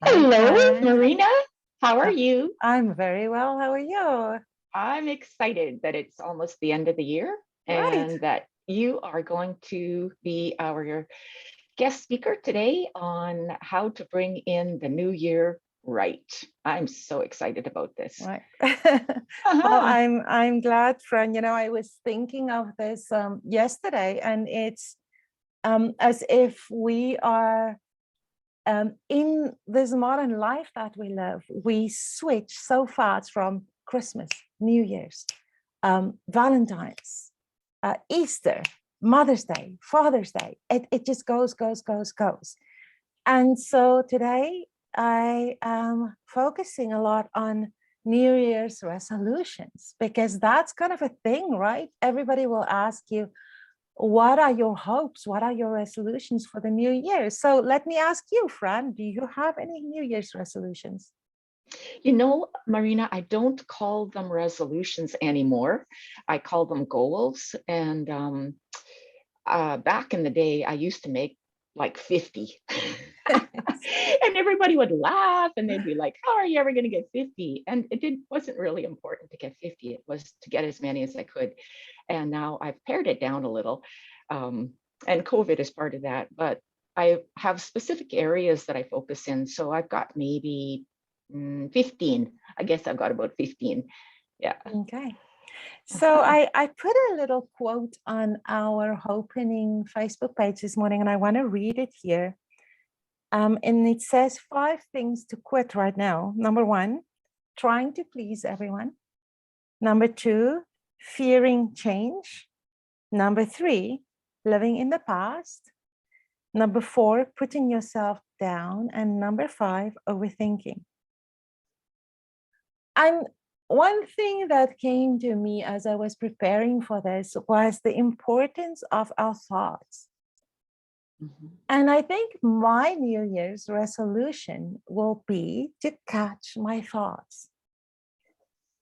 Hello, Hi. Marina. How are you? I'm very well. How are you? I'm excited that it's almost the end of the year Right. and that you are going to be our guest speaker today on how to bring in the new year right. I'm so excited about this. Right. Well, I'm glad, friend. I was thinking of this yesterday, and it's as if we are in this modern life that we live. We switch so fast from Christmas, New Year's, Valentine's, Easter, Mother's Day, Father's Day. It just goes. And so today I am focusing a lot on New Year's resolutions, because that's kind of a thing, right? Everybody will ask you, what are your hopes? What are your resolutions for the new year? So let me ask you, Fran, do you have any New Year's resolutions? You know, Marina, I don't call them resolutions anymore. I call them goals. And back in the day, I used to make like 50. And everybody would laugh and they'd be like, how are you ever going to get 50? And wasn't really important to get 50. It was to get as many as I could. And now I've pared it down a little. And COVID is part of that. But I have specific areas that I focus in. So I've got maybe 15. I guess I've got about 15. Yeah. Okay. So I put a little quote on our Hopenning Facebook page this morning, and I want to read it here. And it says 5 things to quit right now. Number 1, trying to please everyone. Number 2, fearing change. Number 3, living in the past. Number 4, putting yourself down. And number 5, overthinking. And one thing that came to me as I was preparing for this was the importance of our thoughts. Mm-hmm. And I think my New Year's resolution will be to catch my thoughts.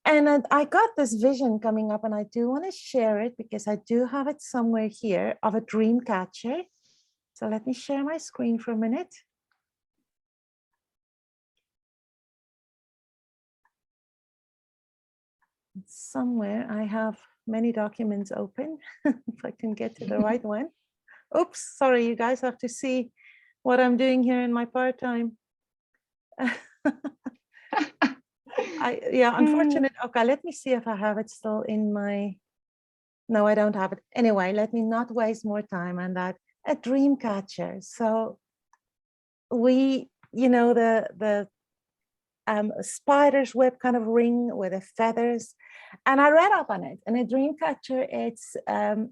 And I got this vision coming up, and I do want to share it because I do have it somewhere here, of a dream catcher. So let me share my screen for a minute. Somewhere I have many documents open, if I can get to the right one. Oops, sorry, you guys have to see what I'm doing here in my part-time. Unfortunate. Okay, let me see if I have it still in my, no, I don't have it. Anyway, let me not waste more time on that. A dream catcher. So we, the spider's web kind of ring with the feathers. And I read up on it. And a dream catcher, it's an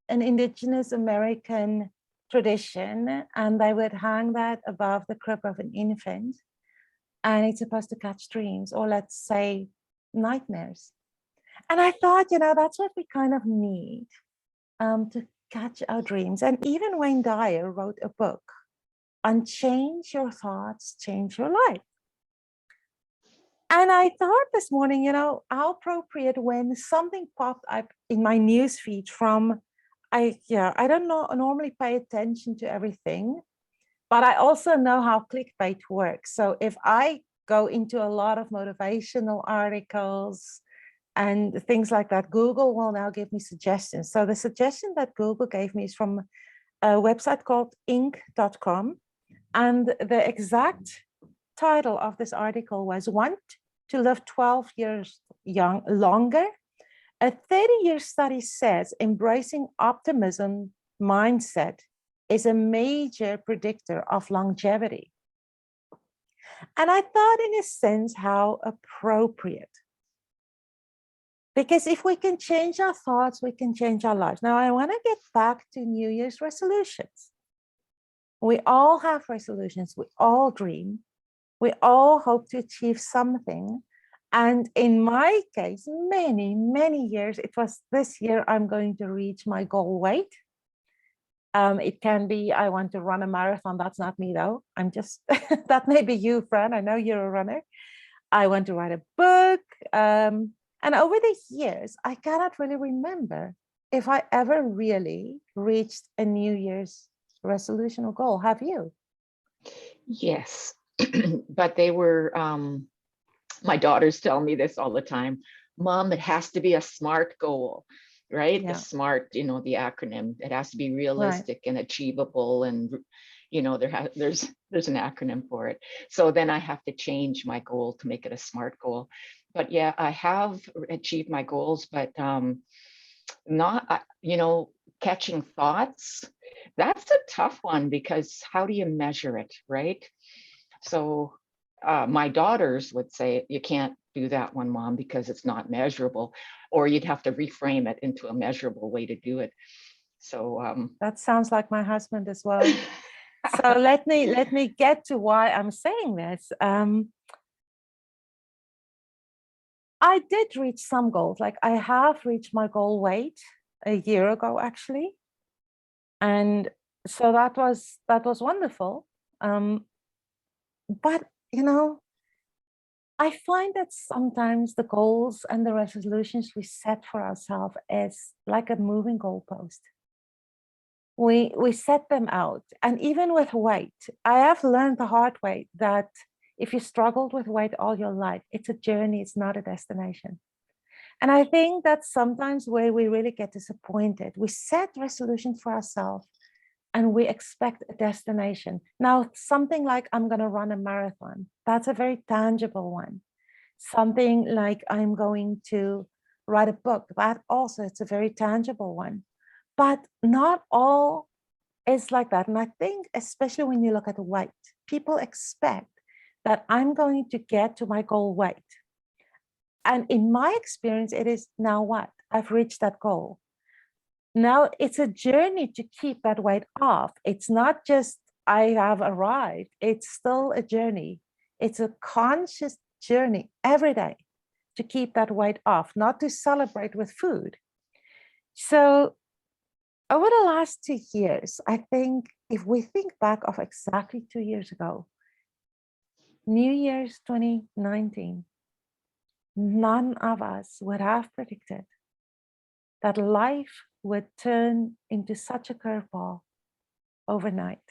indigenous American tradition. And they would hang that above the crib of an infant. And it's supposed to catch dreams, or let's say nightmares. And I thought, that's what we kind of need to catch our dreams. And even Wayne Dyer wrote a book on change your thoughts, change your life. And I thought this morning, how appropriate when something popped up in my news feed from, I don't know, normally pay attention to everything, but I also know how clickbait works. So if I go into a lot of motivational articles and things like that, Google will now give me suggestions. So the suggestion that Google gave me is from a website called Inc.com. And the exact title of this article was "Want to Live 12 Years Longer? A 30-year study says embracing optimism mindset is a major predictor of longevity." And I thought, in a sense, how appropriate. Because if we can change our thoughts, we can change our lives. Now, I want to get back to New Year's resolutions. We all have resolutions. We all dream. We all hope to achieve something. And in my case, many, many years, it was this year I'm going to reach my goal weight. It can be, I want to run a marathon. That's not me, though. I'm just, that may be you, Fran. I know you're a runner. I want to write a book. And over the years, I cannot really remember if I ever really reached a New Year's resolution or goal. Have you? Yes, but they were, my daughters tell me this all the time. Mom, it has to be a SMART goal, right? The Yeah, SMART, the acronym. It has to be right. realistic and achievable, and there's an acronym for it. So then I have to change my goal to make it a SMART goal. But yeah, I have achieved my goals, but not, catching thoughts. That's a tough one because how do you measure it, right? So my daughters would say, you can't do that one, Mom, because it's not measurable, or you'd have to reframe it into a measurable way to do it. So That sounds like my husband as well. So let me get to why I'm saying this. I did reach some goals. Like I have reached my goal weight a year ago, actually, and so that was wonderful. But I find that sometimes the goals and the resolutions we set for ourselves is like a moving goalpost. We set them out, and even with weight, I have learned the hard way that if you struggled with weight all your life, it's a journey, it's not a destination. And I think that's sometimes where we really get disappointed. We set resolutions for ourselves and we expect a destination. Now, something like I'm going to run a marathon, that's a very tangible one. Something like I'm going to write a book, that also it's a very tangible one. But not all is like that. And I think, especially when you look at the weight, people expect that I'm going to get to my goal weight. And in my experience, it is now what? I've reached that goal. Now it's a journey to keep that weight off. It's not just I have arrived, it's still a journey. It's a conscious journey every day to keep that weight off, not to celebrate with food. So over the last 2 years, I think if we think back of exactly 2 years ago, New Year's 2019, none of us would have predicted that life would turn into such a curveball overnight.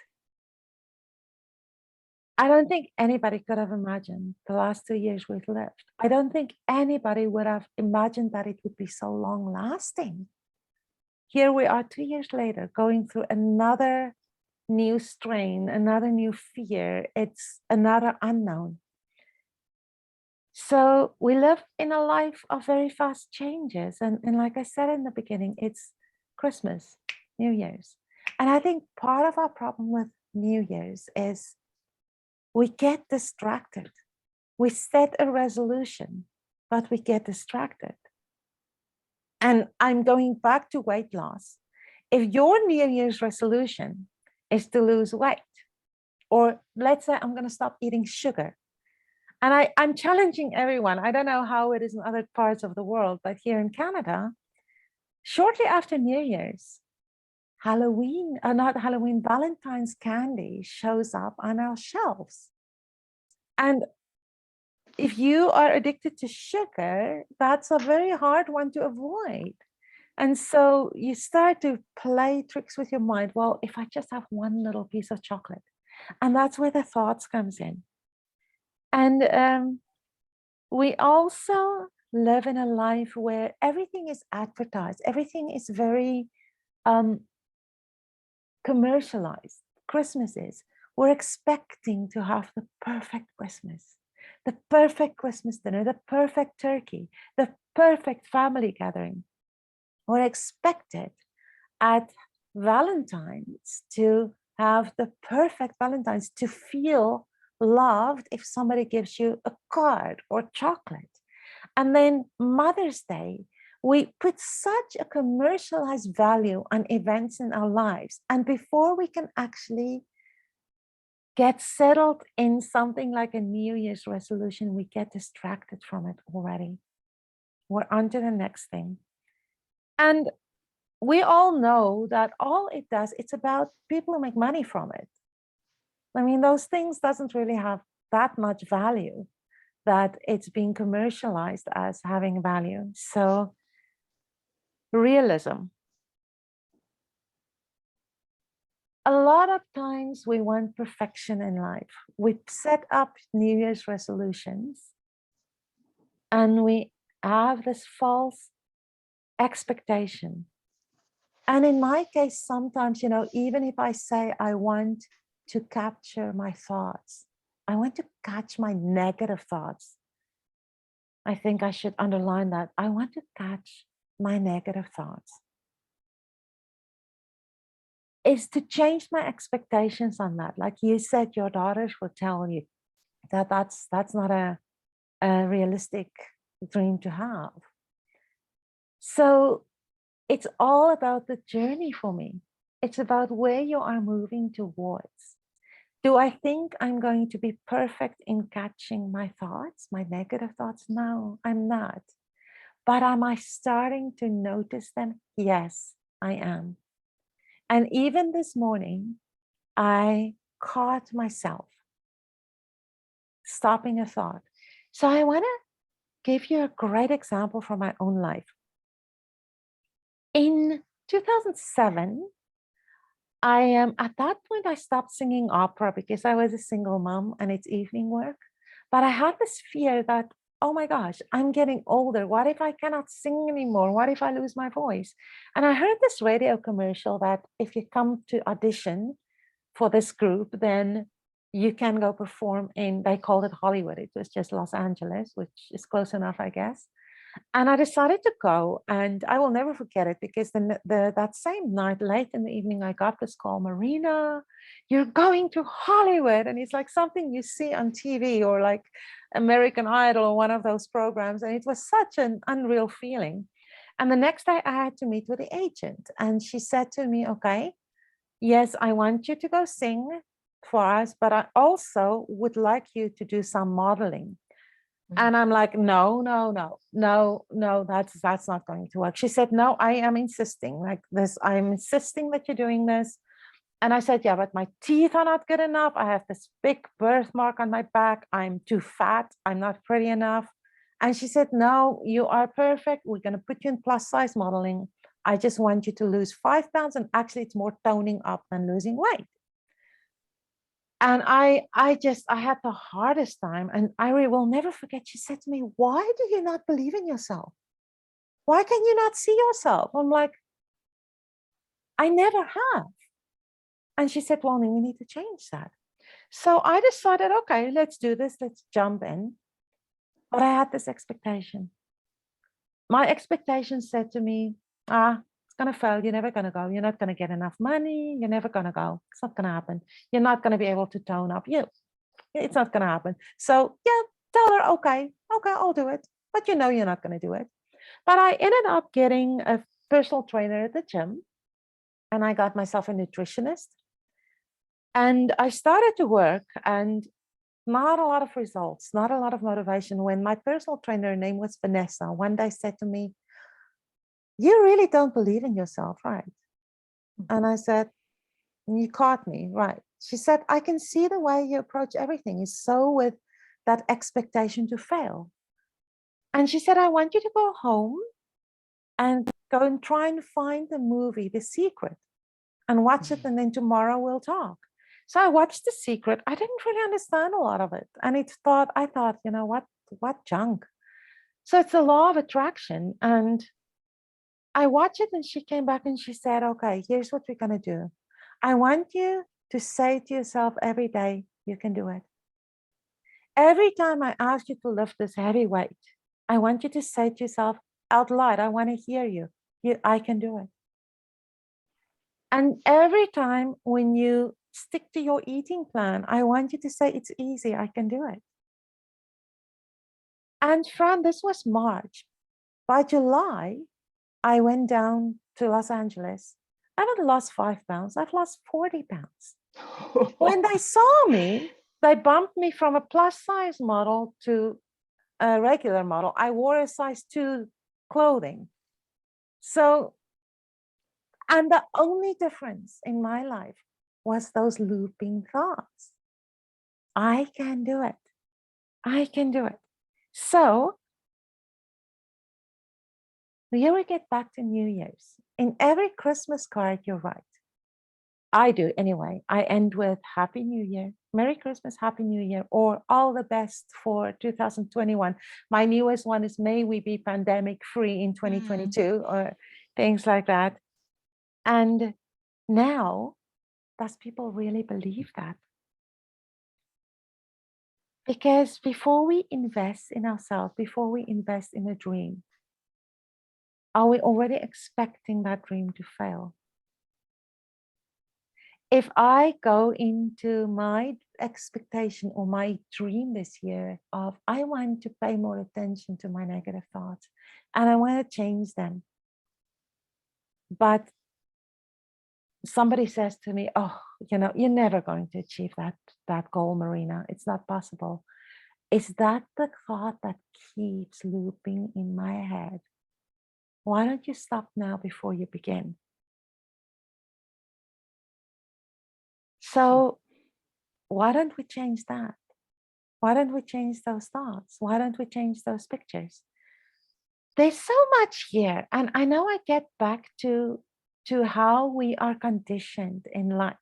I don't think anybody could have imagined the last 2 years we've lived. I don't think anybody would have imagined that it would be so long lasting. Here we are 2 years later, going through another new strain, another new fear. It's another unknown. So we live in a life of very fast changes. And like I said in the beginning, it's Christmas, New Year's. And I think part of our problem with New Year's is we get distracted. We set a resolution, but we get distracted. And I'm going back to weight loss. If your New Year's resolution is to lose weight, or let's say I'm going to stop eating sugar, and I'm challenging everyone. I don't know how it is in other parts of the world, but here in Canada, shortly after New Year's, Valentine's candy shows up on our shelves. And if you are addicted to sugar, that's a very hard one to avoid. And so you start to play tricks with your mind. Well, if I just have one little piece of chocolate, and that's where the thoughts comes in. And we also live in a life where everything is advertised. Everything is very commercialized. Christmas is. We're expecting to have the perfect Christmas, the perfect Christmas dinner, the perfect turkey, the perfect family gathering. We're expected at Valentine's to have the perfect Valentine's, to feel loved if somebody gives you a card or chocolate. And then Mother's Day, we put such a commercialized value on events in our lives. And before we can actually get settled in something like a New Year's resolution, we get distracted from it already. We're on to the next thing. And we all know that all it does, it's about people who make money from it. I mean, those things doesn't really have that much value that it's being commercialized as having value. So realism. of times we want perfection in life. We set up New Year's resolutions and we have this false expectation. And in my case, sometimes, even if I say I want to capture my thoughts, I want to catch my negative thoughts. I think I should underline that. I want to catch my negative thoughts. Is to change my expectations on that. Like you said, your daughters will tell you that that's not a realistic dream to have. So it's all about the journey for me. It's about where you are moving towards. Do I think I'm going to be perfect in catching my thoughts, my negative thoughts? No, I'm not. But am I starting to notice them? Yes, I am. And even this morning, I caught myself stopping a thought. So I want to give you a great example from my own life. In 2007, at that point, I stopped singing opera because I was a single mom and it's evening work. But I had this fear that, oh my gosh, I'm getting older. What if I cannot sing anymore? What if I lose my voice? And I heard this radio commercial that if you come to audition for this group, then you can go perform in, they called it Hollywood. It was just Los Angeles, which is close enough, I guess. And I decided to go, and I will never forget it because that same night, late in the evening, I got this call, Marina, you're going to Hollywood. And it's like something you see on TV or like American Idol or one of those programs. And it was such an unreal feeling. And the next day I had to meet with the agent, and she said to me, okay, yes, I want you to go sing for us, but I also would like you to do some modeling. And I'm like, no, that's not going to work. She said, no, I am insisting like this. I'm insisting that you're doing this. And I said, yeah, but my teeth are not good enough. I have this big birthmark on my back. I'm too fat. I'm not pretty enough. And she said, no, you are perfect. We're going to put you in plus size modeling. I just want you to lose 5 pounds. And actually, it's more toning up than losing weight. And I had the hardest time, and I will never forget. She said to me, why do you not believe in yourself? Why can you not see yourself? I'm like, I never have. And she said, well, then we need to change that. So I decided, okay, let's do this. Let's jump in. But I had this expectation. My expectation said to me, it's going to fail. You're never going to go. You're not going to get enough money. You're never going to go. It's not going to happen. You're not going to be able to tone up. It's not going to happen. So yeah, tell her, okay, I'll do it. But you're not going to do it. But I ended up getting a personal trainer at the gym, and I got myself a nutritionist. And I started to work, and not a lot of results, not a lot of motivation. When my personal trainer, her name was Vanessa, one day said to me, you really don't believe in yourself, right? And I said, you caught me, right? She said, I can see the way you approach everything is so with that expectation to fail. And she said, I want you to go home and go and try and find the movie, The Secret, and watch it. And then tomorrow we'll talk. So I watched The Secret. I didn't really understand a lot of it. And I thought, what junk? So it's the law of attraction. And I watched it, and she came back and she said, okay, here's what we're going to do. I want you to say to yourself every day, you can do it. Every time I ask you to lift this heavy weight, I want you to say to yourself out loud, I want to hear you. I can do it. And every time when you stick to your eating plan, I want you to say, it's easy, I can do it. And Fran, this was March. By July, I went down to Los Angeles. I haven't lost 5 pounds. I've lost 40 pounds. When they saw me, they bumped me from a plus size model to a regular model. I wore a size 2 clothing. So, and the only difference in my life was those looping thoughts. I can do it. I can do it. So here we get back to New Year's. In every Christmas card, you write, I do anyway. I end with Happy New Year, Merry Christmas, Happy New Year, or all the best for 2021. My newest one is May we be pandemic free in 2022, or things like that. And now, does people really believe that? Because before we invest in ourselves, before we invest in a dream, are we already expecting that dream to fail? If I go into my expectation or my dream this year of I want to pay more attention to my negative thoughts and I want to change them, but somebody says to me, oh, you're never going to achieve that goal, Marina. It's not possible. Is that the thought that keeps looping in my head? Why don't you stop now before you begin? So why don't we change that? Why don't we change those thoughts? Why don't we change those pictures? There's so much here. And I know I get back to how we are conditioned in life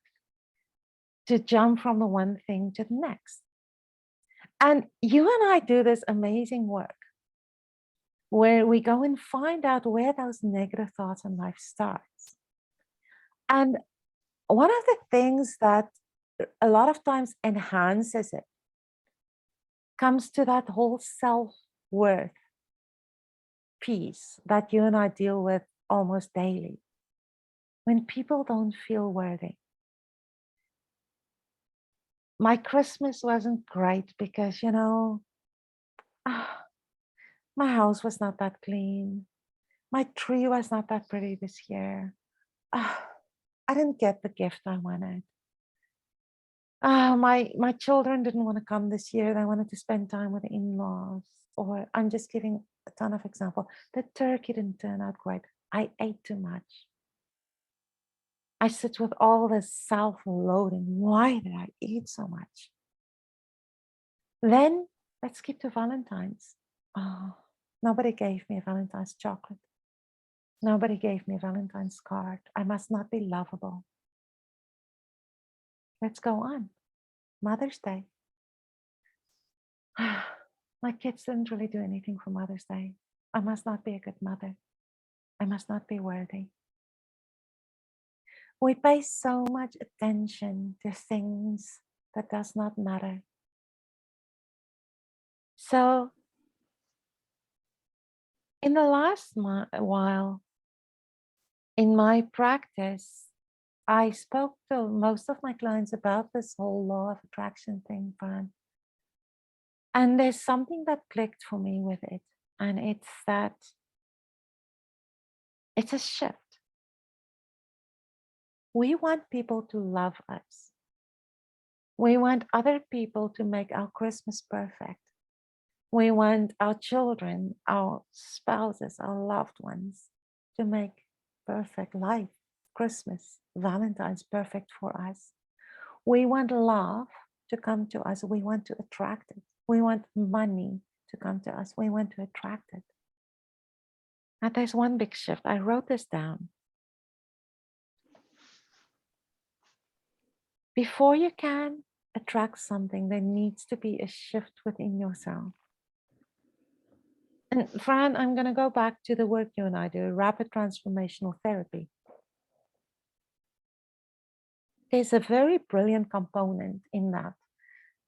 to jump from the one thing to the next. And you and I do this amazing work where we go and find out where those negative thoughts in life starts. And one of the things that a lot of times enhances it comes to that whole self-worth piece that you and I deal with almost daily. When people don't feel worthy. My Christmas wasn't great because, my house was not that clean. My tree was not that pretty this year. I didn't get the gift I wanted. My children didn't want to come this year. They wanted to spend time with the in-laws. Or I'm just giving a ton of example. The turkey didn't turn out great. I ate too much. I sit with all this self-loathing. Why did I eat so much? Then let's skip to Valentine's. Oh, nobody gave me a Valentine's chocolate. Nobody gave me a Valentine's card. I must not be lovable. Let's go on. Mother's Day. My kids didn't really do anything for Mother's Day. I must not be a good mother. I must not be worthy. We pay so much attention to things that does not matter. So in the last while, in my practice, I spoke to most of my clients about this whole law of attraction thing, Fran. And there's something that clicked for me with it. And it's that it's a shift. We want people to love us. We want other people to make our Christmas perfect. We want our children, our spouses, our loved ones to make perfect life, Christmas, Valentine's perfect for us. We want love to come to us. We want to attract it. We want money to come to us. We want to attract it. And there's one big shift. I wrote this down. Before you can attract something, there needs to be a shift within yourself. And Fran, I'm going to go back to the work you and I do, rapid transformational therapy. There's a very brilliant component in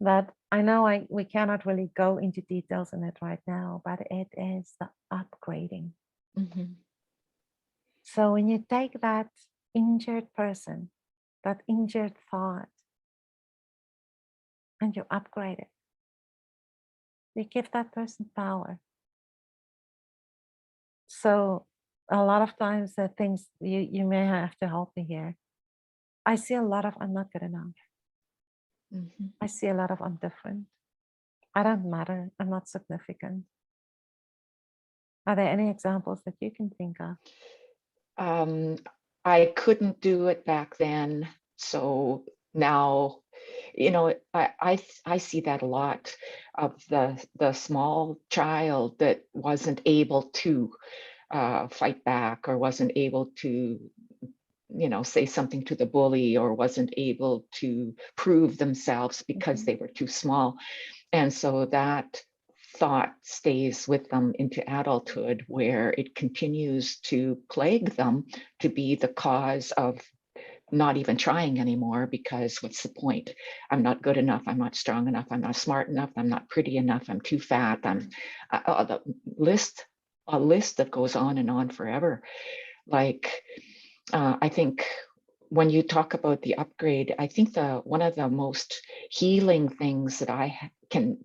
that I know we cannot really go into details in it right now, but it is the upgrading. Mm-hmm. So when you take that injured person, that injured thought, and you upgrade it, you give that person power. So a lot of times the things you may have to help me here. I see a lot of I'm not good enough. Mm-hmm. I see a lot of I'm different. I don't matter. I'm not significant. Are there any examples that you can think of? I couldn't do it back then. So now, I see that a lot of the small child that wasn't able to fight back or wasn't able to say something to the bully, or wasn't able to prove themselves because they were too small. And so that thought stays with them into adulthood, where it continues to plague them, to be the cause of not even trying anymore, because what's the point? I'm not good enough. I'm not strong enough. I'm not smart enough. I'm not pretty enough. I'm too fat. The a list that goes on and on forever. Like, I think when you talk about the upgrade, I think one of the most healing things that I can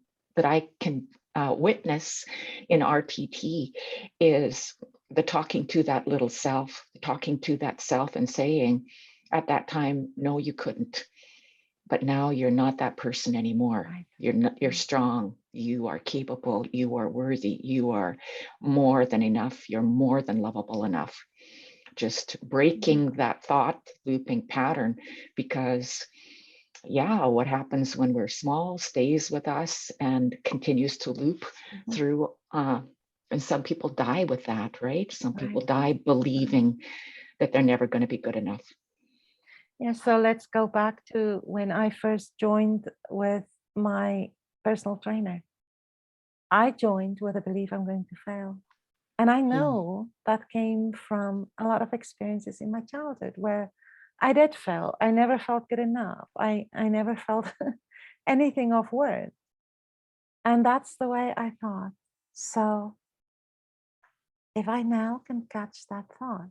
witness in RTT is the talking to that little self, talking to that self and saying, at that time, no, you couldn't. But now you're not that person anymore. Right. You're strong. You are capable. You are worthy. You are more than enough. You're more than lovable enough. Just breaking that thought looping pattern, because what happens when we're small stays with us and continues to loop through. And some people die with that, right? Some people die believing that they're never going to be good enough. Yeah, so let's go back to when I first joined with my personal trainer. I joined with a belief I'm going to fail. And I know that came from a lot of experiences in my childhood where I did fail. I never felt good enough. I never felt anything of worth. And that's the way I thought. So if I now can catch that thought.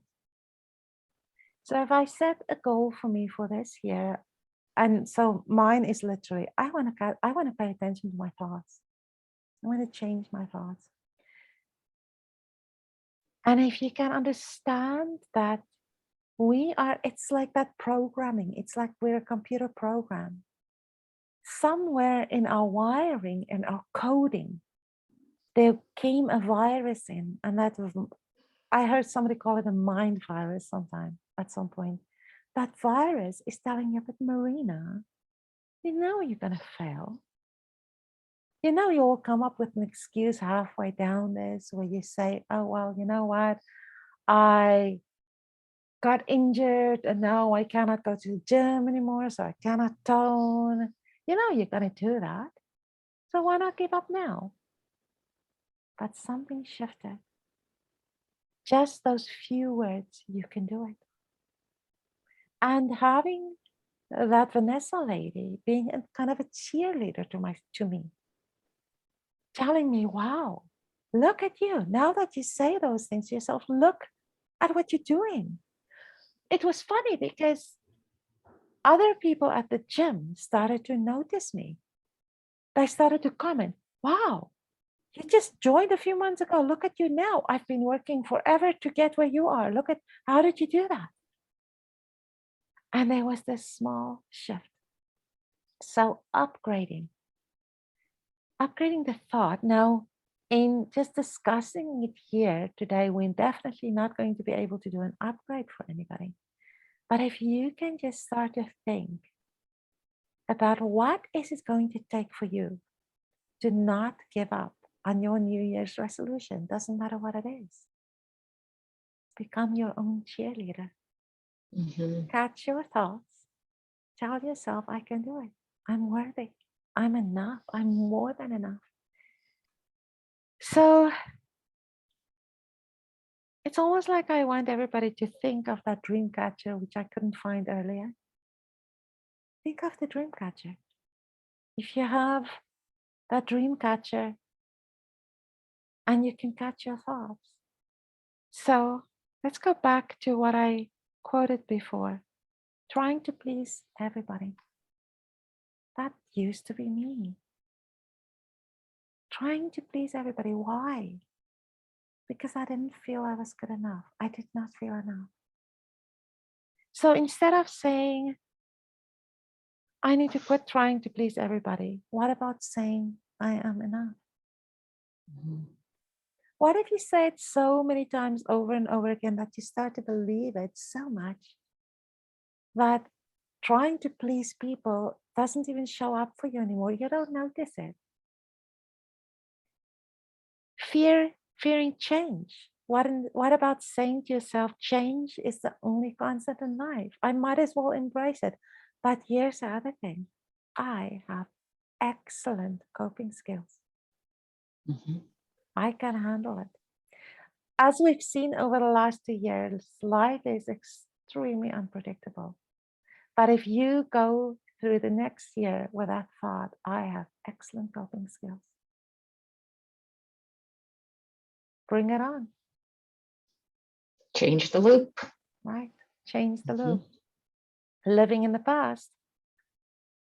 So if I set a goal for me for this year, and so mine is literally, I want to pay attention to my thoughts. I want to change my thoughts. And if you can understand that it's like that programming. It's like we're a computer program. Somewhere in our wiring and our coding, there came a virus in, and that was, I heard somebody call it a mind virus sometime at some point. That virus is telling you, but Marina, you know you're going to fail. You know you will come up with an excuse halfway down this where you say, oh, well, you know what? I got injured and now I cannot go to the gym anymore, so I cannot tone. You know you're going to do that. So why not give up now? But something shifted. Just those few words, you can do it. And having that Vanessa lady being a kind of a cheerleader to me, telling me, wow, look at you. Now that you say those things to yourself, look at what you're doing. It was funny because other people at the gym started to notice me. They started to comment, wow, you just joined a few months ago. Look at you now. I've been working forever to get where you are. Look at, how did you do that? And there was this small shift. So upgrading the thought. Now, in just discussing it here today, we're definitely not going to be able to do an upgrade for anybody. But if you can just start to think about what is it going to take for you to not give up on your New Year's resolution, doesn't matter what it is. Become your own cheerleader. Catch your thoughts. Tell yourself, I can do it. I'm worthy. I'm enough. I'm more than enough. So it's almost like I want everybody to think of that dream catcher, which I couldn't find earlier. Think of the dream catcher. If you have that dream catcher and you can catch your thoughts. So let's go back to what I quoted before. Trying to please everybody. That used to be me. Trying to please everybody. Why? Because I didn't feel I was good enough. I did not feel enough. So instead of saying, I need to quit trying to please everybody, what about saying, I am enough? What if you say it so many times over and over again that you start to believe it so much that trying to please people doesn't even show up for you anymore? You don't notice it. Fearing change. what about saying to yourself, change is the only constant in life. I might as well embrace it. But here's the other thing. I have excellent coping skills. Mhm. I can handle it. As we've seen over the last 2 years, life is extremely unpredictable. But if you go through the next year with that thought, I have excellent coping skills. Bring it on, Change the loop. right? Change the Mhm. loop. Living in the past.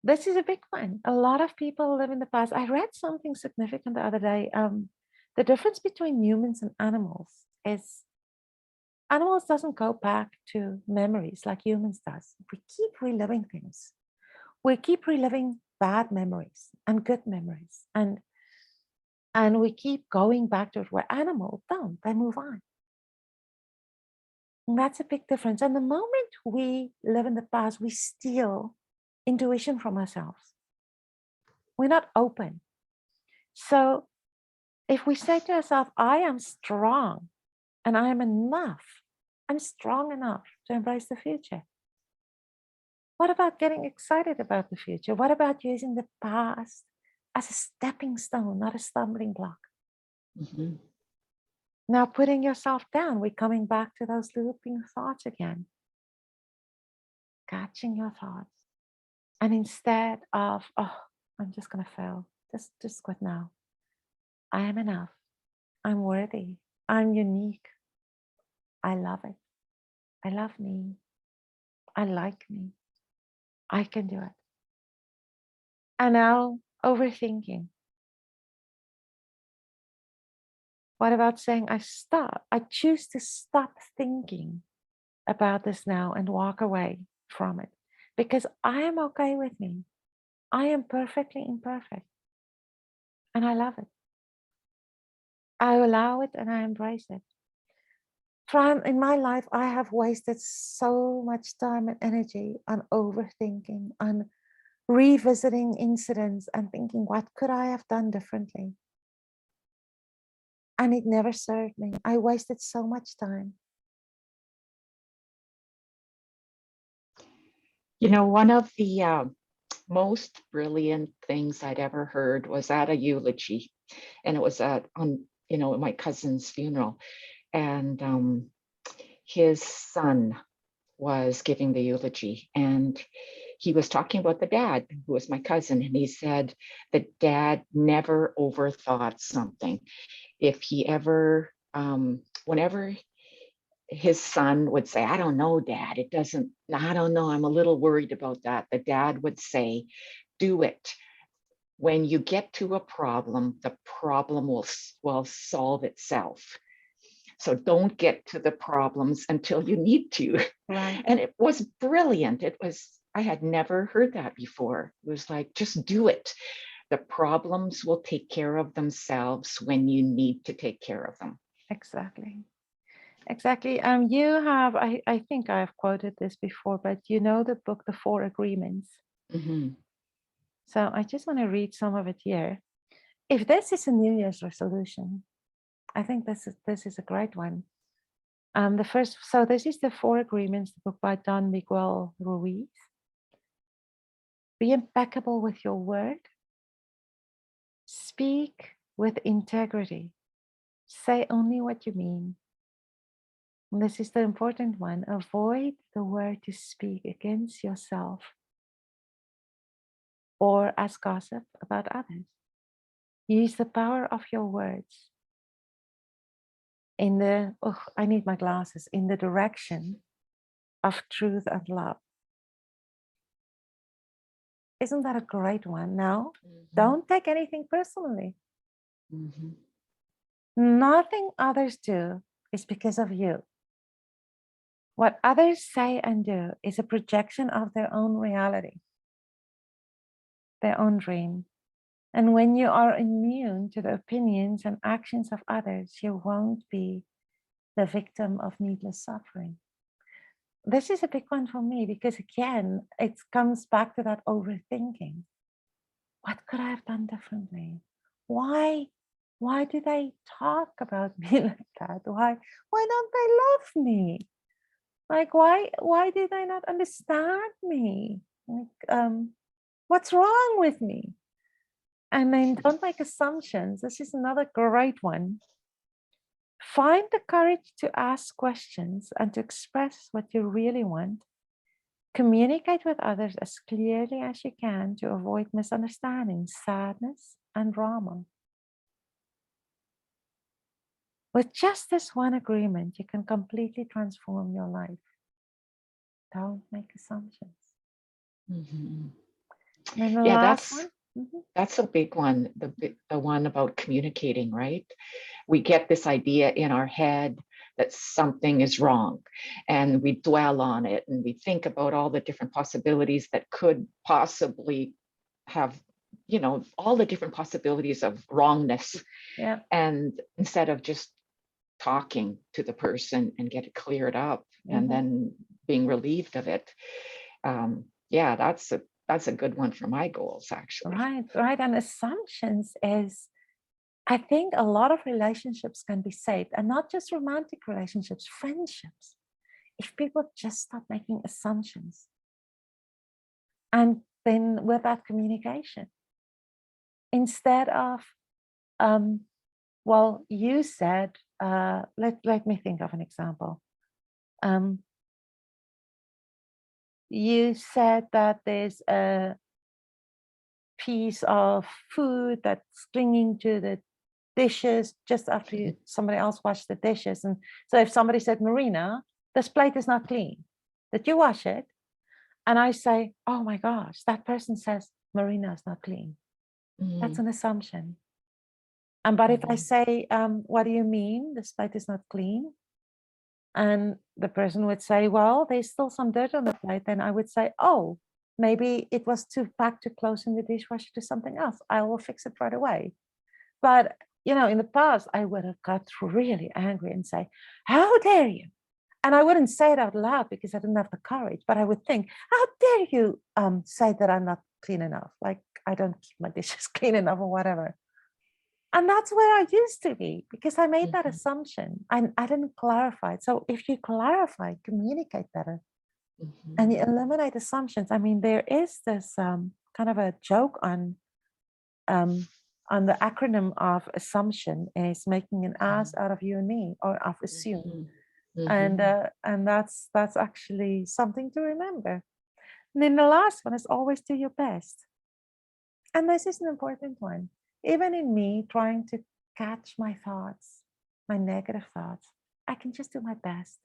This is a big one. A lot of people live in the past. I read something significant the other day. The difference between humans and animals is animals doesn't go back to memories like humans does. We keep reliving things. We keep reliving bad memories and good memories. And we keep going back to it, where animals don't. They move on. And that's a big difference. And the moment we live in the past, we steal intuition from ourselves. We're not open. So if we say to ourselves, I am strong and I am enough, I'm strong enough to embrace the future. What about getting excited about the future? What about using the past as a stepping stone, not a stumbling block? Mhm. Now, putting yourself down, we're coming back to those looping thoughts again, catching your thoughts. And instead of, oh, I'm just going to fail, just quit now. I am enough. I'm worthy. I'm unique. I love it. I love me. I like me. I can do it. And now, overthinking. What about saying, I choose to stop thinking about this now and walk away from it because I am okay with me. I am perfectly imperfect and I love it. I allow it and I embrace it. In my life, I have wasted so much time and energy on overthinking, on revisiting incidents and thinking, what could I have done differently? And it never served me. I wasted so much time. You know, one of the most brilliant things I'd ever heard was at a eulogy, and it was at my cousin's funeral, and his son was giving the eulogy, and he was talking about the dad, who was my cousin, and he said the dad never overthought something. If he ever, whenever his son would say, I don't know, Dad, I don't know, I'm a little worried about that. The dad would say, do it. When you get to a problem, the problem will solve itself. So don't get to the problems until you need to. Right. And it was brilliant. I had never heard that before. It was like, just do it. The problems will take care of themselves when you need to take care of them. Exactly. Exactly. You have, I think I have quoted this before, but you know the book, The Four Agreements. Mm-hmm. So I just want to read some of it here. If this is a New Year's resolution, I think this is a great one. This is The Four Agreements, the book by Don Miguel Ruiz. Be impeccable with your word. Speak with integrity. Say only what you mean. And this is the important one. Avoid the word to speak against yourself or as gossip about others. Use the power of your words I need my glasses, in the direction of truth and love. Isn't that a great one? Now, don't take anything personally. Mm-hmm. Nothing others do is because of you. What others say and do is a projection of their own reality, their own dream. And when you are immune to the opinions and actions of others, you won't be the victim of needless suffering. This is a big one for me because, again, it comes back to that overthinking. What could I have done differently? Why Why do they talk about me like that? Why don't they love me? Like, why do they not understand me? Like, what's wrong with me? And then don't make assumptions. This is another great one. Find the courage to ask questions and to express what you really want. Communicate with others as clearly as you can to avoid misunderstandings, sadness, and drama. With just this one agreement, you can completely transform your life. Don't make assumptions. Mhm. And then the Yeah, last one. that's a big one, the one about communicating, right? We get this idea in our head that something is wrong, and we dwell on it, and we think about all the different possibilities that could possibly have, all the different possibilities of wrongness. Yeah. And instead of just talking to the person and get it cleared up and then being relieved of it. Yeah, that's a good one for my goals, actually. Right. And assumptions is, I think a lot of relationships can be saved, and not just romantic relationships, friendships. If people just stop making assumptions, and then with that communication, instead of, well, you said, let me think of an example. You said that there's a piece of food that's clinging to the dishes just after somebody else washed the dishes. And so if somebody said, Marina, this plate is not clean, did you wash it? And I say, oh my gosh, that person says, Marina is not clean. That's an assumption. And but if I say, what do you mean? This plate is not clean? And the person would say, well, there's still some dirt on the plate. Then I would say, oh, maybe it was too packed too close in the dishwasher to something else. I will fix it right away. But, in the past, I would have got really angry and say, how dare you? And I wouldn't say it out loud because I didn't have the courage, but I would think, how dare you say that I'm not clean enough? Like I don't keep my dishes clean enough or whatever. And that's where I used to be because I made that assumption and I didn't clarify it. So if you clarify, communicate better, and you eliminate assumptions. I mean, there is this kind of a joke on the acronym of assumption is making an ass out of you and me, or of assume. And that's actually something to remember. And then the last one is always do your best. And this is an important one. Even in me trying to catch my thoughts, my negative thoughts, I can just do my best.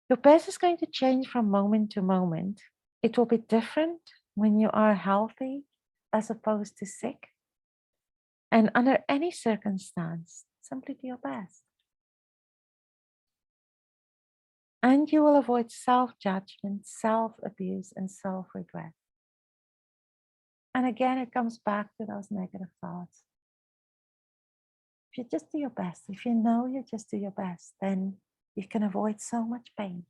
Your best is going to change from moment to moment. It will be different when you are healthy as opposed to sick. And under any circumstance, simply do your best. And you will avoid self-judgment, self-abuse, and self-regret. And again, it comes back to those negative thoughts. If you just do your best, if you know you just do your best, then you can avoid so much pain.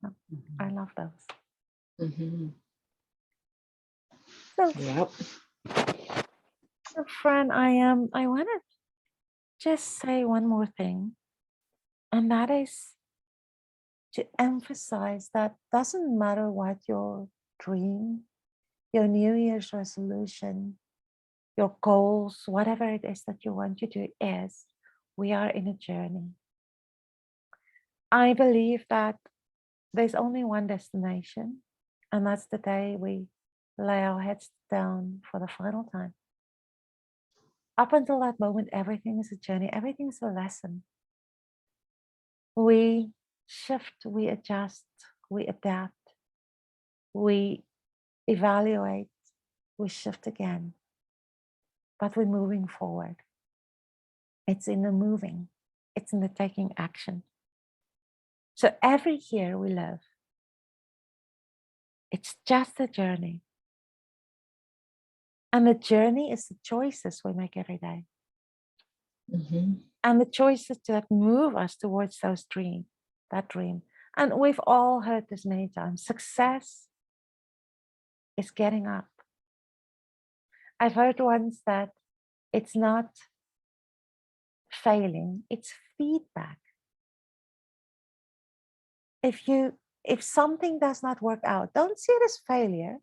So, I love those. So, Yep. so Fran, I want to just say one more thing, and that is to emphasize that doesn't matter what your dream, your New Year's resolution, your goals, whatever it is that you want to do is, we are in a journey. I believe that there's only one destination, and that's the day we lay our heads down for the final time. Up until that moment, everything is a journey, everything is a lesson. We shift, we adjust, we adapt, we evaluate, we shift again, but we're moving forward. It's in the moving, it's in the taking action. So every year we live, it's just a journey. And the journey is the choices we make every day. And the choices that move us towards that dream. And we've all heard this many times. Success is getting up. I've heard once that it's not failing, it's feedback. If something does not work out, don't see it as failure.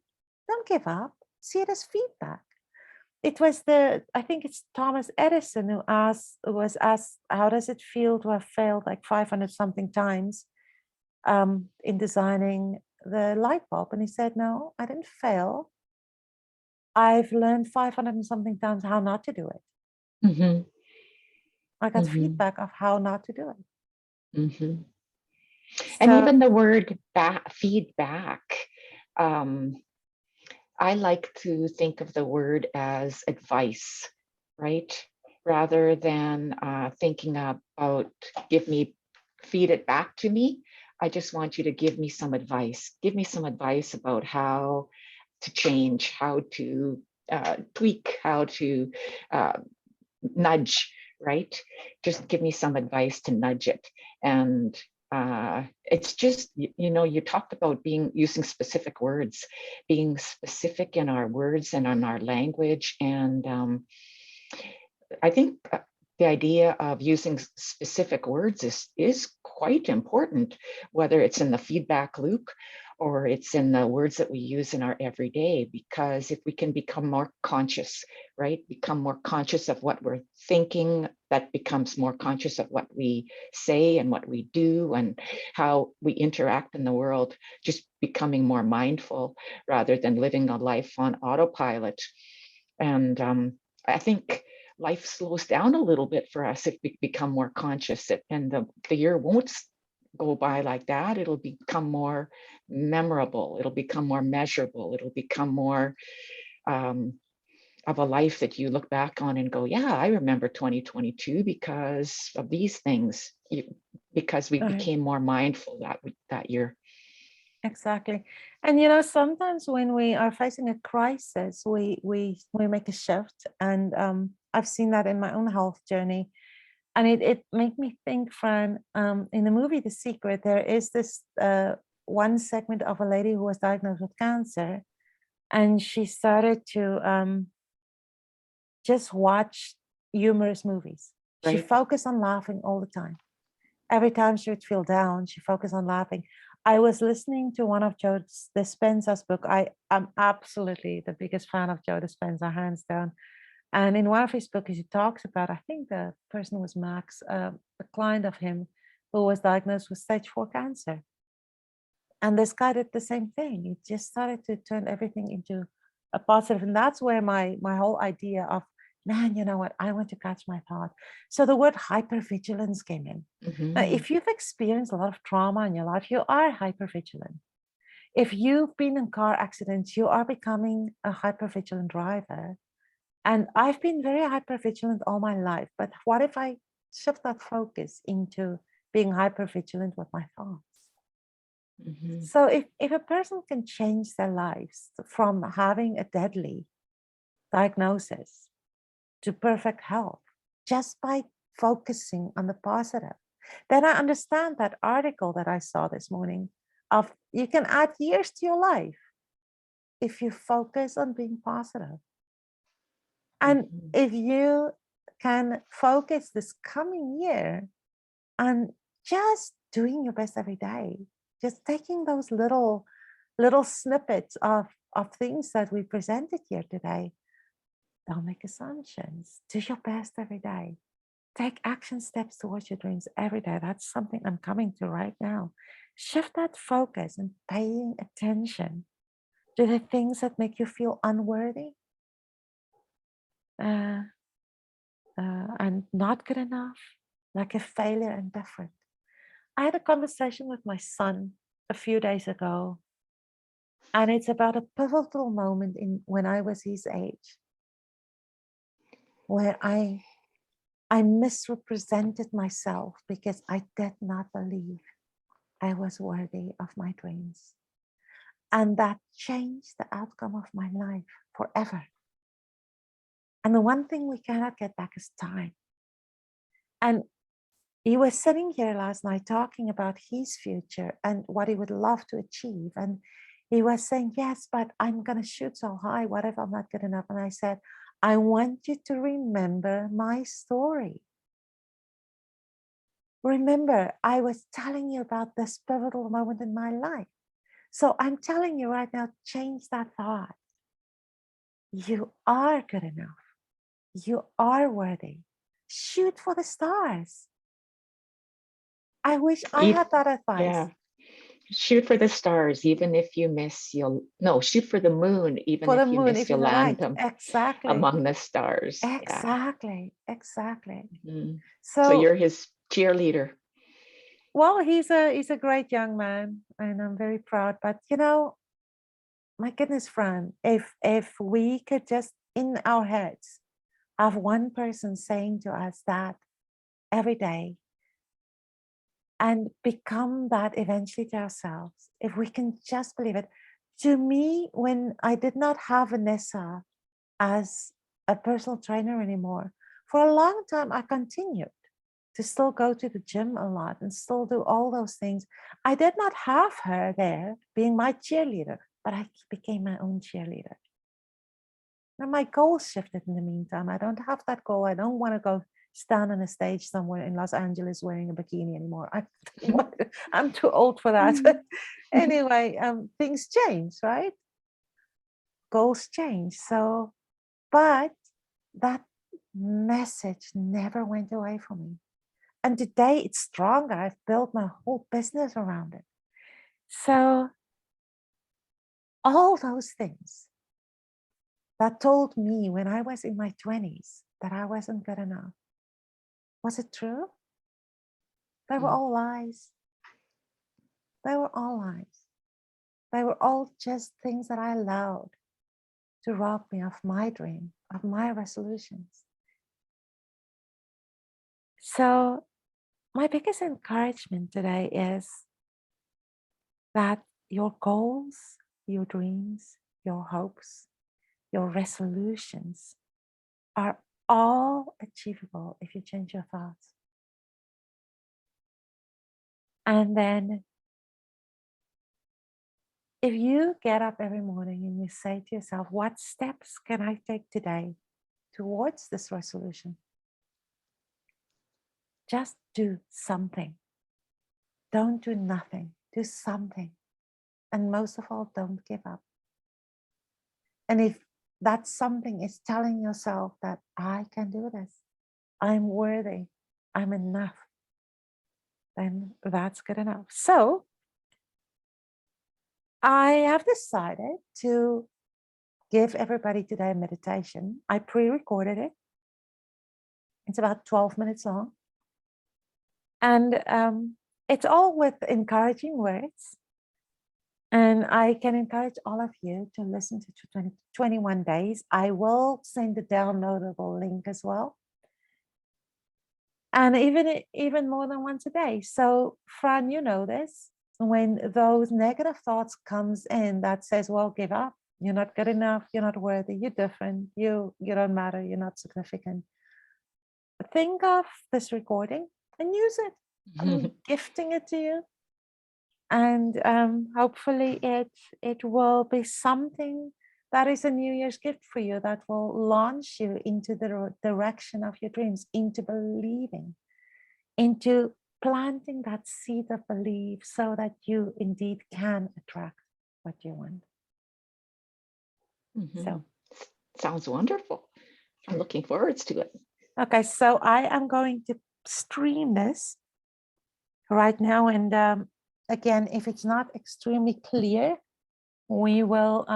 Don't give up. See it as feedback. It was I think it's Thomas Edison who was asked, how does it feel to have failed like 500 something times in designing the light bulb? And he said, no, I didn't fail. I've learned 500 and something times how not to do it. Mm-hmm. I got Mm-hmm. feedback of how not to do it. Mm-hmm. And So, even the word feedback, um, I like to think of the word as advice, right? Rather than thinking about feed it back to me. I just want you to give me some advice. Give me some advice about how to change, how to tweak, how to nudge, right? Just give me some advice to nudge it. And it's just, you talked about using specific words, being specific in our words and in our language. And I think the idea of using specific words is quite important, whether it's in the feedback loop or it's in the words that we use in our everyday, because if we can become more conscious, right, become more conscious of what we're thinking, that becomes more conscious of what we say and what we do and how we interact in the world, just becoming more mindful rather than living a life on autopilot. And I think life slows down a little bit for us if we become more conscious, and the year won't go by like that. It'll become more memorable. It'll become more measurable. It'll become more of a life that you look back on and go, yeah, I remember 2022 because of these things, because we became more mindful that year. Exactly. And sometimes when we are facing a crisis, we make a shift. And I've seen that in my own health journey. And it made me think, Fran, in the movie The Secret, there is this one segment of a lady who was diagnosed with cancer. And she started to just watch humorous movies. She Right. focused on laughing all the time. Every time she would feel down, she focused on laughing. I was listening to one of Joe Dispenza's book. I am absolutely the biggest fan of Joe Dispenza, hands down. And in one of his books, he talks about, I think the person was Max, a client of him who was diagnosed with stage 4 cancer. And this guy did the same thing. He just started to turn everything into a positive. And that's where my whole idea of, man, you know what, I want to catch my thought. So the word hypervigilance came in. Mm-hmm. Now, if you've experienced a lot of trauma in your life, you are hypervigilant. If you've been in car accidents, you are becoming a hypervigilant driver. And I've been very hypervigilant all my life. But what if I shift that focus into being hypervigilant with my thoughts? Mm-hmm. So if a person can change their lives from having a deadly diagnosis to perfect health just by focusing on the positive, then I understand that article that I saw this morning of you can add years to your life if you focus on being positive. And Mm-hmm. if you can focus this coming year on just doing your best every day, just taking those little snippets of things that we presented here today. Don't make assumptions. Do your best every day. Take action steps towards your dreams every day. That's something I'm coming to right now. Shift that focus and paying attention to the things that make you feel unworthy and not good enough, like a failure and different. I had a conversation with my son a few days ago, and it's about a pivotal moment in when I was his age, where I misrepresented myself because I did not believe I was worthy of my dreams. And that changed the outcome of my life forever. And the one thing we cannot get back is time. And he was sitting here last night talking about his future and what he would love to achieve. And he was saying, yes, but I'm going to shoot so high. What if I'm not good enough? And I said, I want you to remember my story. Remember, I was telling you about this pivotal moment in my life. So I'm telling you right now, change that thought. You are good enough. You are worthy. Shoot for the stars. I wish I had that advice. Yeah. Shoot for the stars, even if you miss, shoot for the moon, even For the if you moon, miss, if you you'll know, land right. them Exactly. among the stars. Exactly. Exactly. Yeah. So So, you're his cheerleader. well, he's a great young man, and I'm very proud. But you know, my goodness, Fran, if we could just in our heads have one person saying to us that every day, and become that eventually to ourselves, if we can just believe it. To me, when I did not have Vanessa as a personal trainer anymore, for a long time I continued to still go to the gym a lot and still do all those things. I did not have her there being my cheerleader, but I became my own cheerleader. And my goals shifted in the meantime. I don't have that goal. I don't want to go stand on a stage somewhere in Los Angeles wearing a bikini anymore. I'm too old for that. Anyway, things change, right? Goals change. So, but that message never went away from me. And today it's stronger. I've built my whole business around it. So all those things that told me when I was in my 20s that I wasn't good enough, was it true? They were all lies. They were all lies. They were all just things that I allowed to rob me of my dream, of my resolutions. So my biggest encouragement today is that your goals, your dreams, your hopes, your resolutions are all achievable if you change your thoughts. And then if you get up every morning and you say to yourself, what steps can I take today towards this resolution? Just do something. Don't do nothing. Do something. And most of all, don't give up. And if that something is telling yourself that I can do this, I'm worthy, I'm enough, then that's good enough. So I have decided to give everybody today a meditation. I pre-recorded it. It's about 12 minutes long. And it's all with encouraging words. And I can encourage all of you to listen to 21 days. I will send the downloadable link as well. And even more than once a day. So Fran, you know this, when those negative thoughts comes in that says, well, give up, you're not good enough, you're not worthy, you're different, you don't matter, you're not significant. Think of this recording and use it. I'm gifting it to you. And hopefully it will be something that is a New Year's gift for you that will launch you into the direction of your dreams, into believing, into planting that seed of belief so that you indeed can attract what you want. So sounds wonderful. I'm looking forward to it. Okay, so I am going to stream this right now. And again, if it's not extremely clear, we will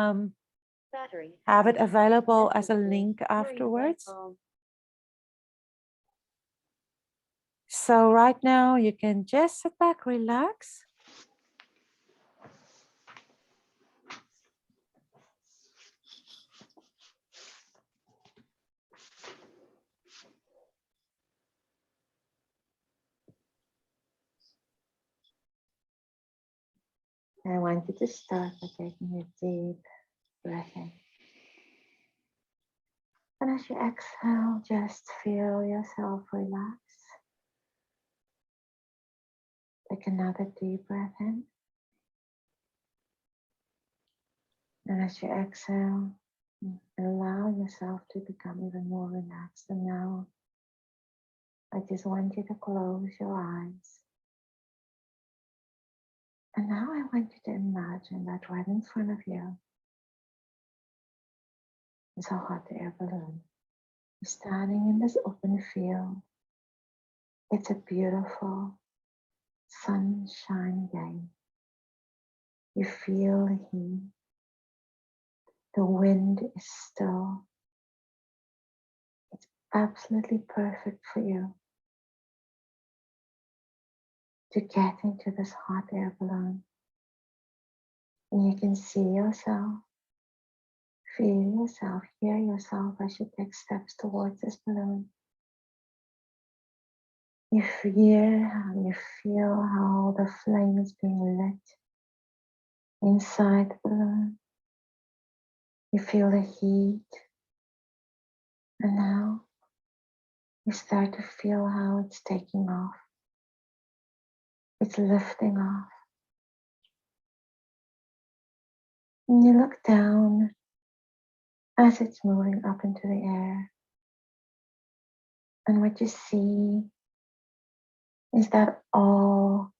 have it available as a link afterwards. So right now you can just sit back, relax. I want you to start by taking a deep breath in. And as you exhale, just feel yourself relax. Take another deep breath in. And as you exhale, allow yourself to become even more relaxed. And now I just want you to close your eyes. And now I want you to imagine that right in front of you is a hot air balloon. You're standing in this open field. It's a beautiful sunshine day. You feel the heat. The wind is still. It's absolutely perfect for you to get into this hot air balloon. And you can see yourself, feel yourself, hear yourself as you take steps towards this balloon. You feel how the flame is being lit inside the balloon. You feel the heat. And now you start to feel how it's taking off. It's lifting off. And you look down as it's moving up into the air. And what you see is that all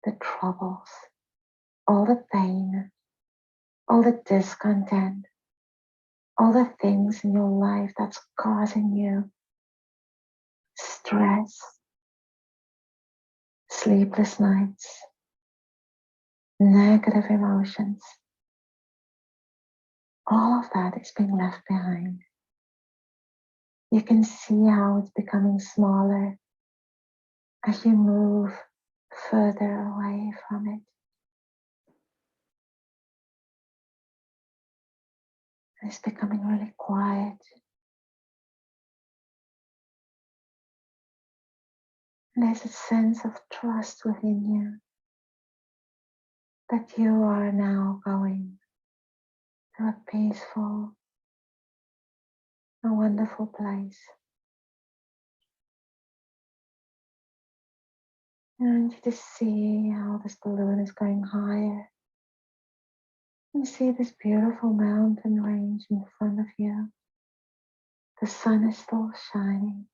the troubles, all the pain, all the discontent, all the things in your life that's causing you stress, sleepless nights, negative emotions, all of that is being left behind. You can see how it's becoming smaller as you move further away from it. It's becoming really quiet. And there's a sense of trust within you that you are now going to a peaceful, a wonderful place. And you just see how this balloon is going higher. You see this beautiful mountain range in front of you. The sun is still shining.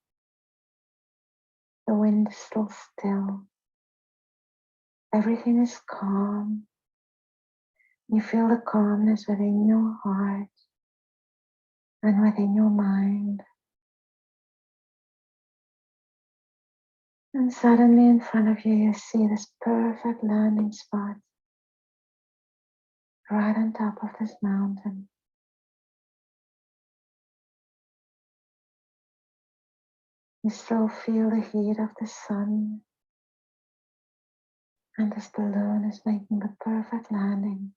The wind is still still. Everything is calm. You feel the calmness within your heart and within your mind. And suddenly in front of you, you see this perfect landing spot right on top of this mountain. You still feel the heat of the sun, and this balloon is making the perfect landing.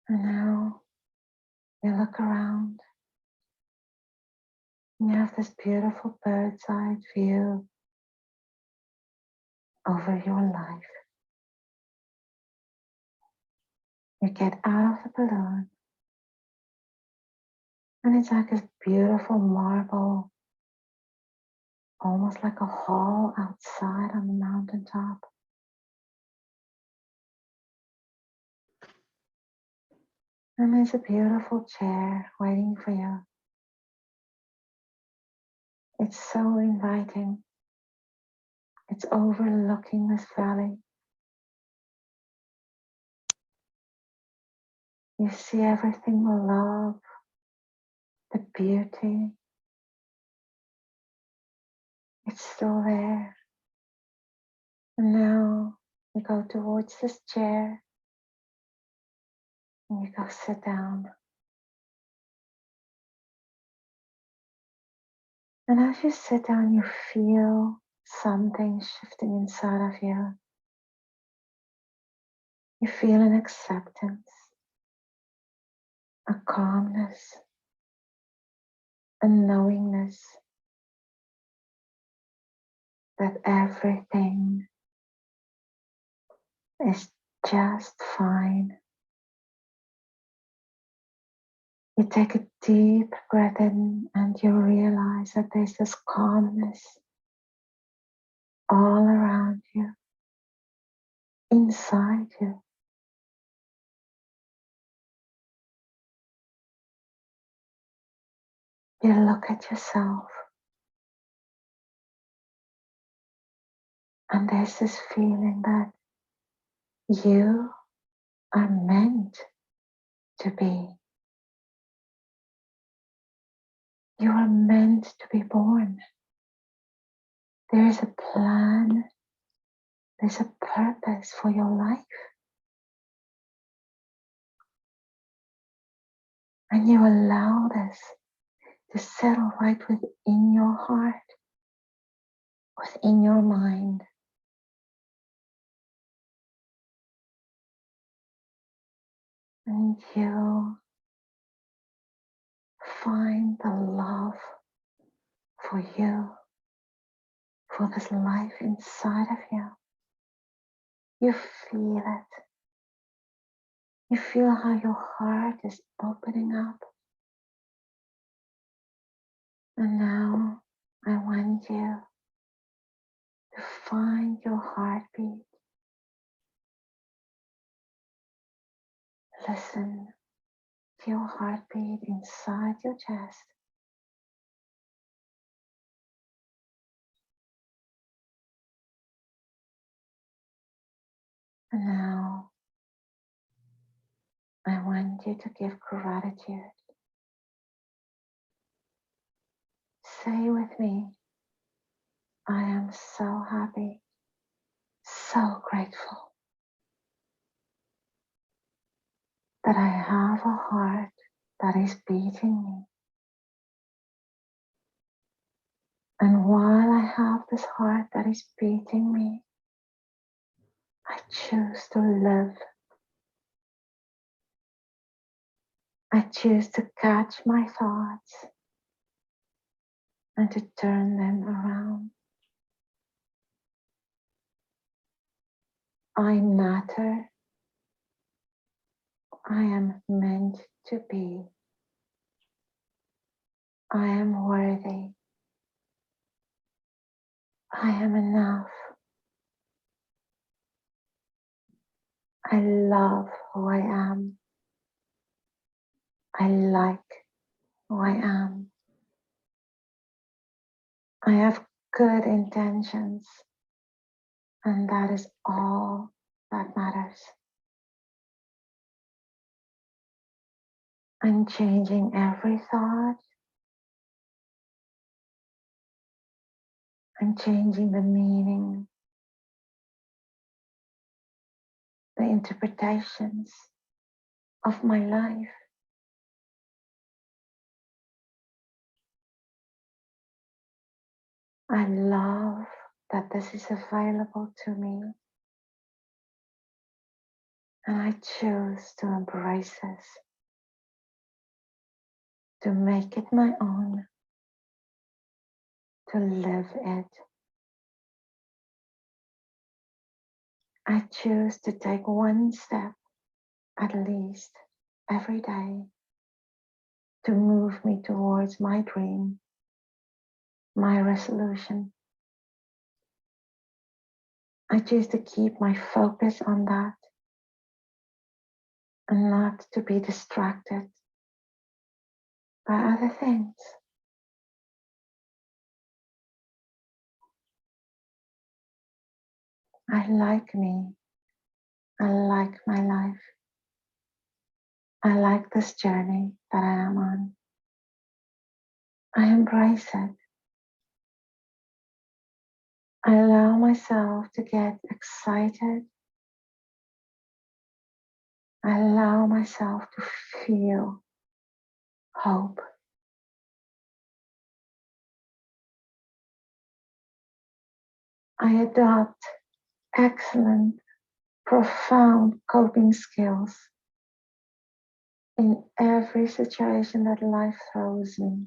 And now you look around, and you have this beautiful bird's eye view over your life. You get out of the balloon, and it's like a beautiful marble, almost like a hall outside on the mountaintop. And there's a beautiful chair waiting for you. It's so inviting. It's overlooking this valley. You see everything, the love, the beauty. It's still there. And now you go towards this chair and you go sit down. And as you sit down, you feel something shifting inside of you. You feel an acceptance, a calmness, a knowingness that everything is just fine. You take a deep breath in and you realize that there's this calmness all around you, inside you. You look at yourself and there's this feeling that you are meant to be. You are meant to be born. There is a plan, there's a purpose for your life. And you allow this to settle right within your heart, within your mind. And you find the love for you, for this life inside of you. You feel it. You feel how your heart is opening up. And now I want you to find your heartbeat. Listen to your heartbeat inside your chest. And now I want you to give gratitude. Say with me, I am so happy, so grateful that I have a heart that is beating me. And while I have this heart that is beating me, I choose to live. I choose to catch my thoughts and to turn them around. I matter. I am meant to be. I am worthy. I am enough. I love who I am. I like who I am. I have good intentions, and that is all that matters. I'm changing every thought. I'm changing the meaning, the interpretations of my life. I love that this is available to me, and I choose to embrace this, to make it my own, to live it. I choose to take one step at least every day to move me towards my dream, my resolution. I choose to keep my focus on that and not to be distracted by other things. I like me. I like my life. I like this journey that I am on. I embrace it. I allow myself to get excited. I allow myself to feel hope. I adopt excellent, profound coping skills in every situation that life throws me.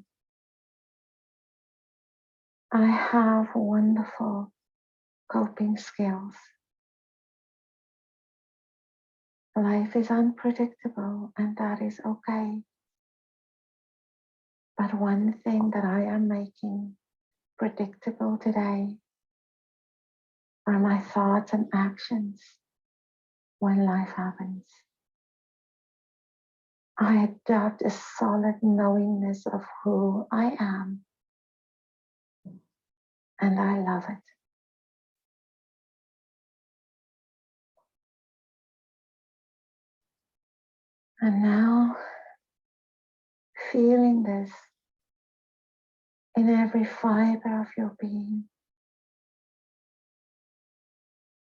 I have wonderful coping skills. Life is unpredictable, and that is okay. But one thing that I am making predictable today are my thoughts and actions. when life happens. I adopt a solid knowingness of who I am, and I love it. And now, feeling this in every fiber of your being,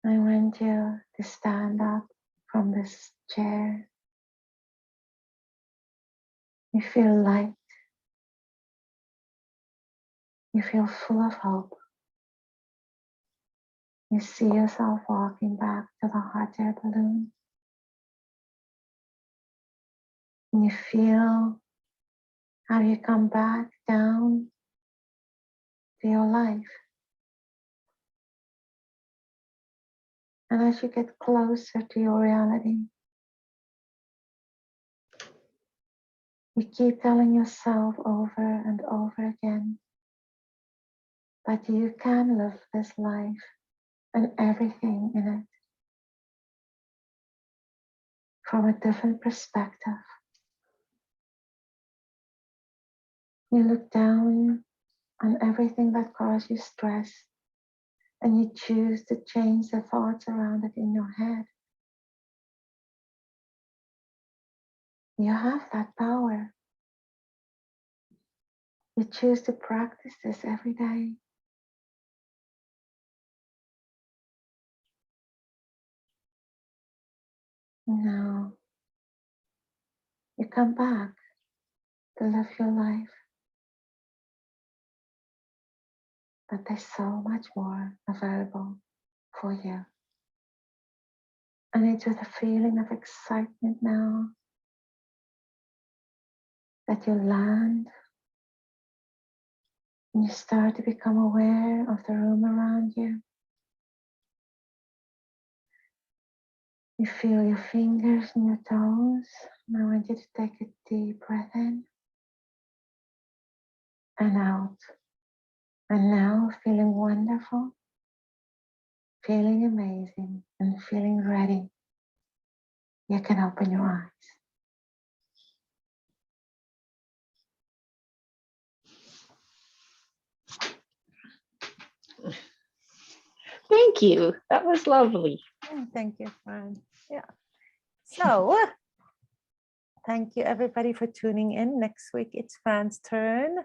I want you to stand up from this chair. You feel light. You feel full of hope. You see yourself walking back to the hot air balloon. And you feel how you come back down to your life. And as you get closer to your reality, you keep telling yourself over and over again that you can live this life and everything in it from a different perspective. You look down on everything that caused you stress, and you choose to change the thoughts around it in your head. You have that power. You choose to practice this every day. Now, you come back to live your life, but there's so much more available for you. And it's with a feeling of excitement now that you land and you start to become aware of the room around you. You feel your fingers and your toes. And I want you to take a deep breath in and out. And now feeling wonderful, feeling amazing, and feeling ready, you can open your eyes. Thank you. That was lovely. Thank you, Fran. Yeah. So, thank you everybody for tuning in. Next week it's Fran's turn.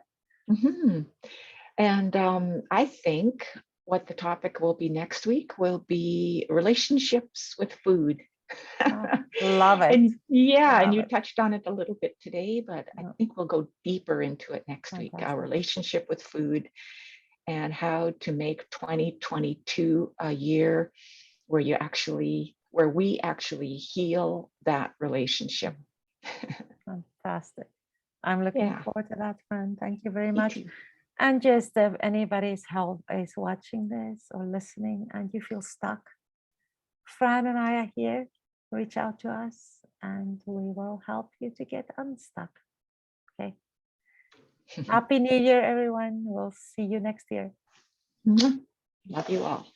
Mhm. And I think what the topic will be next week will be relationships with food. Love it. And yeah, and Love you it. touched on it a little bit today, but I Yeah. think we'll go deeper into it next week, our Fantastic. relationship with food and how to make 2022 a year where we actually heal that relationship. Fantastic. I'm looking Yeah. forward to that, Fran. Thank you very Me much. too. And just if anybody's help is watching this or listening and you feel stuck, Fran and I are here. Reach out to us and we will help you to get unstuck. Okay. Happy New Year, everyone. We'll see you next year. Love you all.